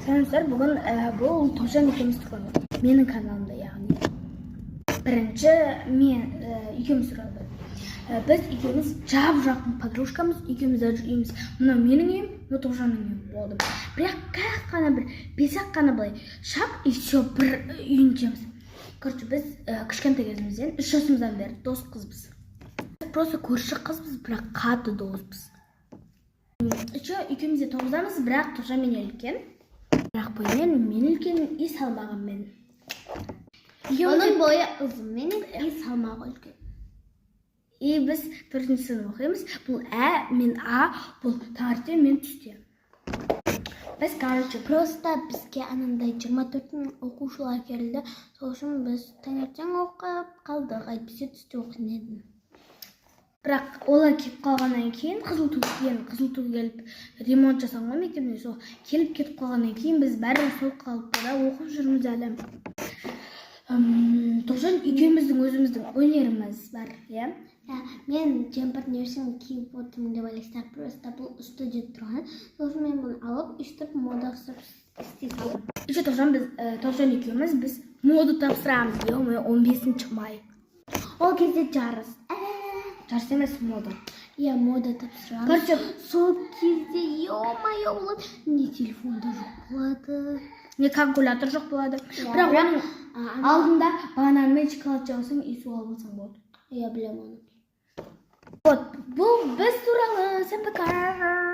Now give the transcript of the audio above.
Sanırsar bugün bu Toşan ikimiz turalım. Menin kanalımda yani. Birinci men ikimiz turalım. Biz ikimiz jab-jakın подружкамыз, ikimiz uyimiz. Muna menin uyum, bu Toşanın uyum boldu. Бірақ qana bir, besaq qana былай шап и все bir uyunchamiz. Короче, biz кішкентай кезімізден 3 жасымыздан бері дос қызбыз. Просто көрші қызбыз, бірақ қатты доспыз. Ikimiz de 9'damız, бірақ Toşan мен үлкен. Бірақ мен үлкен, и салмағым мен. Onun boyu uzun, benim И салмағы үлкен. И біз 4-ші сынып оқимыз. Бұл мен А, бұл таңертең, мен түсте. Biz короче просто бізге анандай 24 мың оқушылар келді. Сол үшін біз таңертең оқып қалдық, әйтпесе түсте оқитын едім. Бірақ олар келіп қалғаннан кейін қызыл ту келіп ремонт жасалған мектебіне, сол келіп кетіп қалғаннан кейін біз бәріміз сол қалыпта оқып жүрміз әлі. Тоғжан екеуміздің өзіміздің өнеріміз бар, иә? Мен жемпір нерсін киіп отырмын деп ойлайсыздар, просто бұл студия тұрған. Сол үшін мен бұны алып, үстіп мода істейсің. Еще Тоғжан екеуміз біз мода тапсырамыз, 15 май. Ол кезде жарыс. Жарыс емес, мода. Иә, мода тапсырамыз. Короче, сол кезде ё-моё болады. Не телефонда жоқ болады. Не калькулятор жоқ болады. Бірақ оның алдында банан мен шоколад жаусың, и су алсаң болады. Я білем оны. Вот, бұл біз туралы. Всем пока.